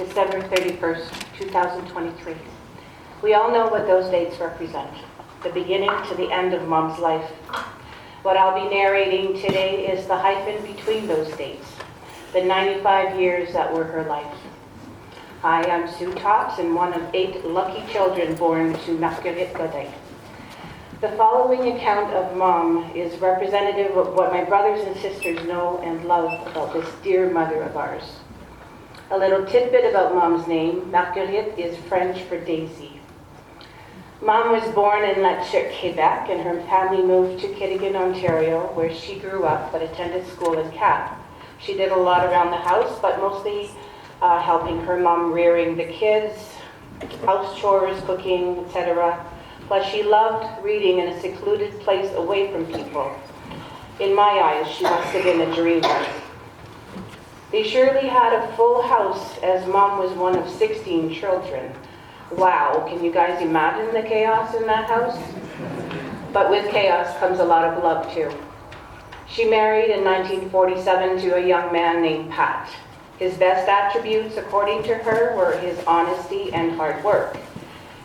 December 31st, 2023. We all know what those dates represent, the beginning to the end of Mom's life. What I'll be narrating today is the hyphen between those dates, the 95 years that were her life. Hi, I'm Sue Tops, and one of 8 lucky children born to Marguerite Godin. The following account of Mom is representative of what my brothers and sisters know and love about this dear mother of ours. A little tidbit about Mom's name: Marguerite is French for Daisy. Mom was born in Letcher, Quebec, and her family moved to Kittigan, Ontario, where she grew up but attended school in Cap. She did a lot around the house, but mostly helping her mom rearing the kids, house chores, cooking, etc. Plus, she loved reading in a secluded place away from people. In my eyes, she must have been a dreamer. They surely had a full house, as Mom was one of 16 children. Wow, can you guys imagine the chaos in that house? But with chaos comes a lot of love too. She married in 1947 to a young man named Pat. His best attributes, according to her, were his honesty and hard work.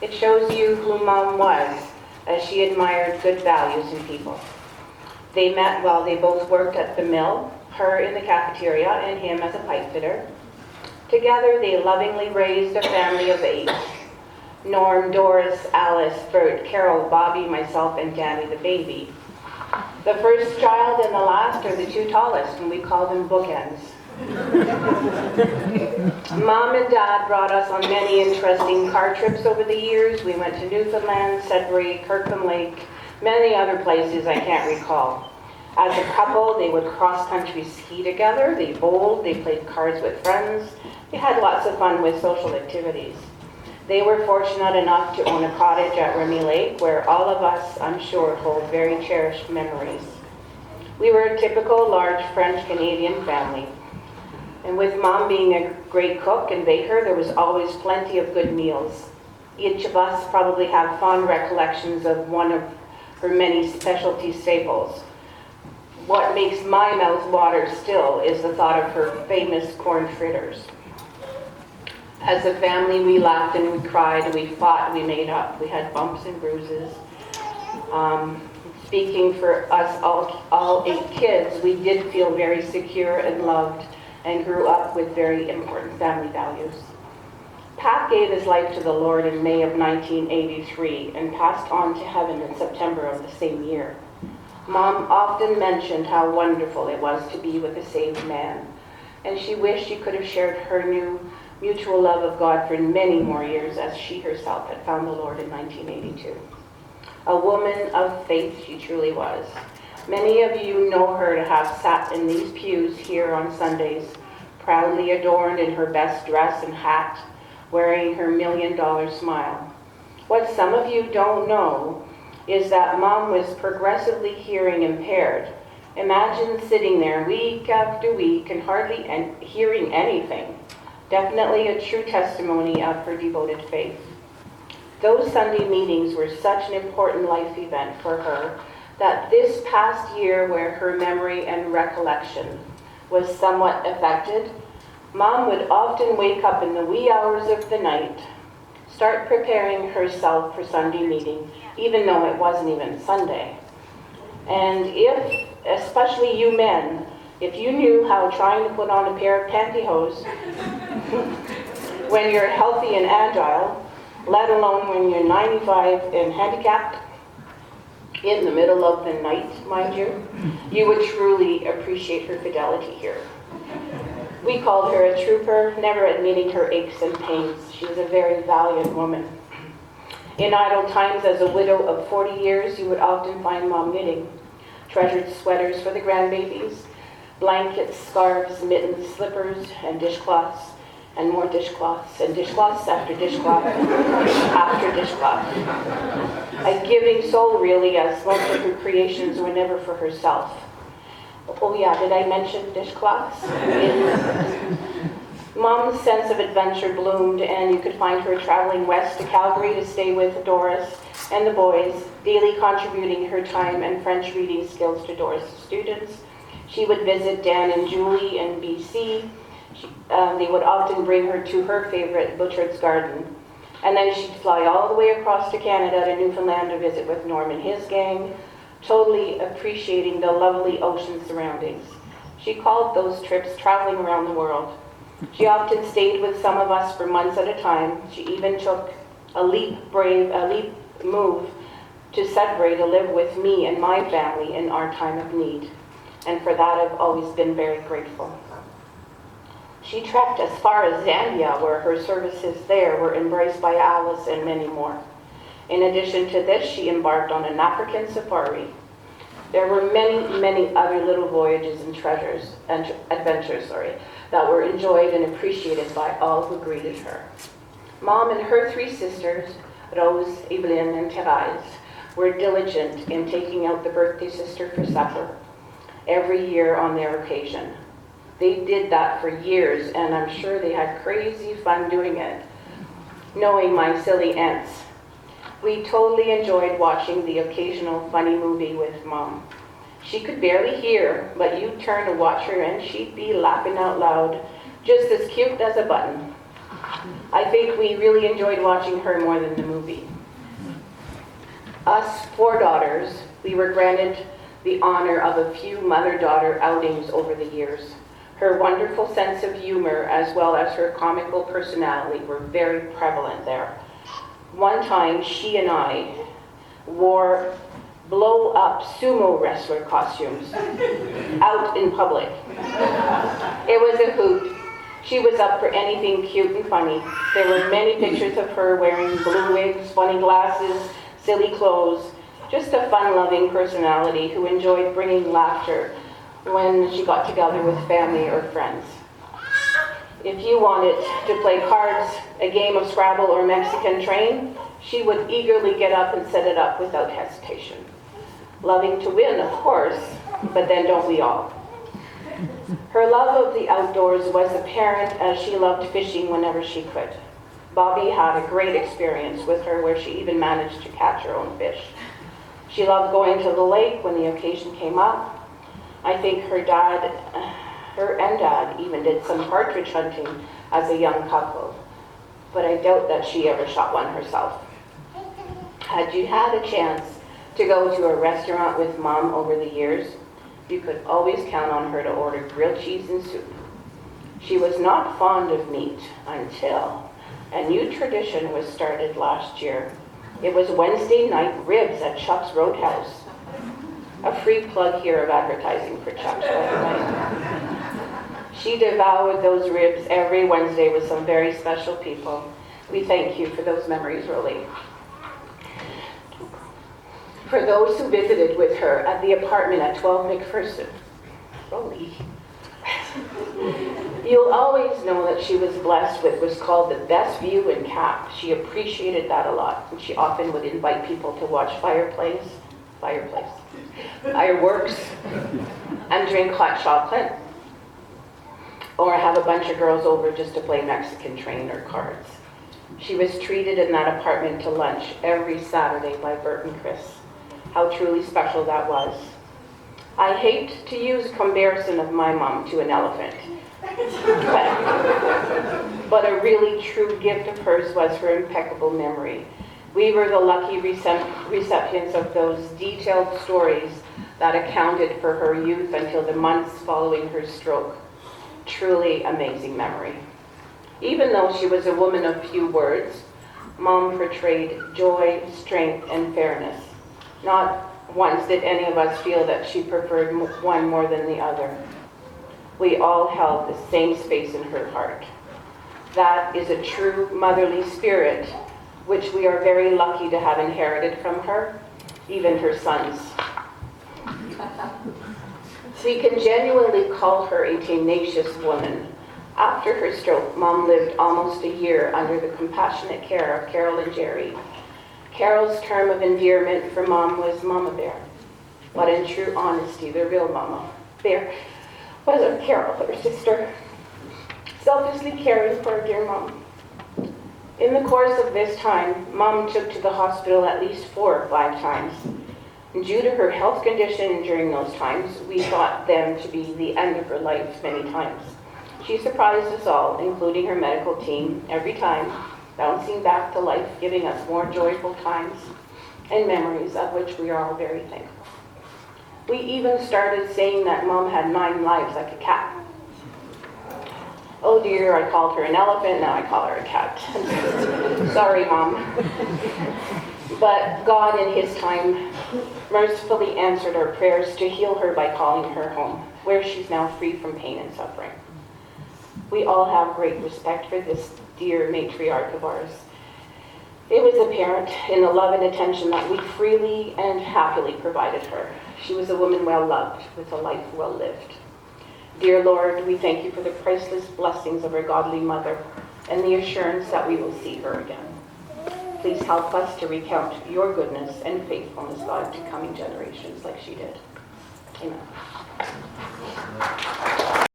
It shows you who Mom was, as she admired good values in people. They met while they both worked at the mill, her in the cafeteria and him as a pipe fitter. Together, they lovingly raised a family of 8. Norm, Doris, Alice, Bert, Carol, Bobby, myself, and Danny the baby. The first child and the last are the 2 tallest, and we call them bookends. Mom and Dad brought us on many interesting car trips over the years. We went to Newfoundland, Sudbury, Kirkham Lake, many other places I can't recall. As a couple, they would cross-country ski together, they bowled, they played cards with friends, they had lots of fun with social activities. They were fortunate enough to own a cottage at Remy Lake, where all of us, I'm sure, hold very cherished memories. We were a typical large French-Canadian family. And with Mom being a great cook and baker, there was always plenty of good meals. Each of us probably have fond recollections of one of her many specialty staples. What makes my mouth water still is the thought of her famous corn fritters. As a family, we laughed and we cried, we fought, we made up. We had bumps and bruises. Speaking for us all 8 kids, we did feel very secure and loved, and grew up with very important family values. Pat gave his life to the Lord in May of 1983 and passed on to heaven in September of the same year. Mom often mentioned how wonderful it was to be with a saved man, and she wished she could have shared her new mutual love of God for many more years, as she herself had found the Lord in 1982. A woman of faith she truly was. Many of you know her to have sat in these pews here on Sundays, proudly adorned in her best dress and hat, wearing her $1 million smile. What some of you don't know is that Mom was progressively hearing impaired. Imagine sitting there week after week and hardly hearing anything. Definitely a true testimony of her devoted faith. Those Sunday meetings were such an important life event for her that this past year, where her memory and recollection was somewhat affected, Mom would often wake up in the wee hours of the night, start preparing herself for Sunday meeting, even though it wasn't even Sunday. And if, especially you men, if you knew how trying to put on a pair of pantyhose when you're healthy and agile, let alone when you're 95 and handicapped, in the middle of the night, mind you, you would truly appreciate her fidelity here. We called her a trooper, never admitting her aches and pains. She was a very valiant woman. In idle times, as a widow of 40 years, you would often find Mom knitting. Treasured sweaters for the grandbabies, blankets, scarves, mittens, slippers, and dishcloths, and more dishcloths, and dishcloths after dishcloth, after dishcloth. A giving soul, really, as most of her creations were never for herself. Oh yeah, did I mention dishcloths? Mom's sense of adventure bloomed, and you could find her traveling west to Calgary to stay with Doris and the boys, daily contributing her time and French reading skills to Doris' students. She would visit Dan and Julie in BC, They would often bring her to her favorite Butchard's Garden. And then she'd fly all the way across to Canada to Newfoundland to visit with Norm and his gang, totally appreciating the lovely ocean surroundings. She called those trips traveling around the world. She often stayed with some of us for months at a time. She even took a leap move to Sudbury to live with me and my family in our time of need. And for that, I've always been very grateful. She trekked as far as Zambia, where her services there were embraced by Alice and many more. In addition to this, she embarked on an African safari. There were many, many other little voyages and adventures, that were enjoyed and appreciated by all who greeted her. Mom and her three sisters, Rose, Evelyn, and Therese, were diligent in taking out the birthday sister for supper every year on their occasion. They did that for years, and I'm sure they had crazy fun doing it, knowing my silly aunts. We totally enjoyed watching the occasional funny movie with Mom. She could barely hear, but you'd turn to watch her and she'd be laughing out loud, just as cute as a button. I think we really enjoyed watching her more than the movie. Us four daughters, we were granted the honor of a few mother-daughter outings over the years. Her wonderful sense of humor, as well as her comical personality, were very prevalent there. One time, she and I wore blow-up sumo wrestler costumes out in public. It was a hoot. She was up for anything cute and funny. There were many pictures of her wearing blue wigs, funny glasses, silly clothes, just a fun-loving personality who enjoyed bringing laughter when she got together with family or friends. If you wanted to play cards, a game of Scrabble or Mexican Train, she would eagerly get up and set it up without hesitation. Loving to win, of course, but then don't we all? Her love of the outdoors was apparent as she loved fishing whenever she could. Bobby had a great experience with her where she even managed to catch her own fish. She loved going to the lake when the occasion came up. I think her and dad even did some partridge hunting as a young couple, but I doubt that she ever shot one herself. Had you had a chance to go to a restaurant with Mom over the years, you could always count on her to order grilled cheese and soup. She was not fond of meat until a new tradition was started last year. It was Wednesday night ribs at Chuck's Roadhouse. A free plug here of advertising for Chuck's, by the way. She devoured those ribs every Wednesday with some very special people. We thank you for those memories, Rolly. For those who visited with her at the apartment at 12 McPherson, Rolly, you'll always know that she was blessed with what's called the best view in Cap. She appreciated that a lot, and she often would invite people to watch fireworks, and drink hot chocolate, or have a bunch of girls over just to play Mexican Train or cards. She was treated in that apartment to lunch every Saturday by Bert and Chris. How truly special that was. I hate to use comparison of my mom to an elephant, but a really true gift of hers was her impeccable memory. We were the lucky recipients of those detailed stories that accounted for her youth until the months following her stroke. Truly amazing memory. Even though she was a woman of few words, Mom portrayed joy, strength, and fairness. Not once did any of us feel that she preferred one more than the other. We all held the same space in her heart. That is a true motherly spirit, which we are very lucky to have inherited from her, even her sons. We can genuinely call her a tenacious woman. After her stroke, Mom lived almost a year under the compassionate care of Carol and Jerry. Carol's term of endearment for Mom was Mama Bear. But in true honesty, the real Mama Bear wasn't Carol, her sister, selflessly caring for her dear Mom. In the course of this time, Mom took to the hospital at least 4 or 5 times. And due to her health condition during those times, we thought them to be the end of her life many times. She surprised us all, including her medical team, every time, bouncing back to life, giving us more joyful times and memories of which we are all very thankful. We even started saying that Mom had 9 lives like a cat. Oh dear, I called her an elephant, now I call her a cat. Sorry, Mom. But God, in His time, mercifully answered our prayers to heal her by calling her home, where she's now free from pain and suffering. We all have great respect for this dear matriarch of ours. It was apparent in the love and attention that we freely and happily provided her. She was a woman well loved, with a life well lived. Dear Lord, we thank you for the priceless blessings of her godly mother and the assurance that we will see her again. Please help us to recount your goodness and faithfulness, God, to coming generations like she did. Amen.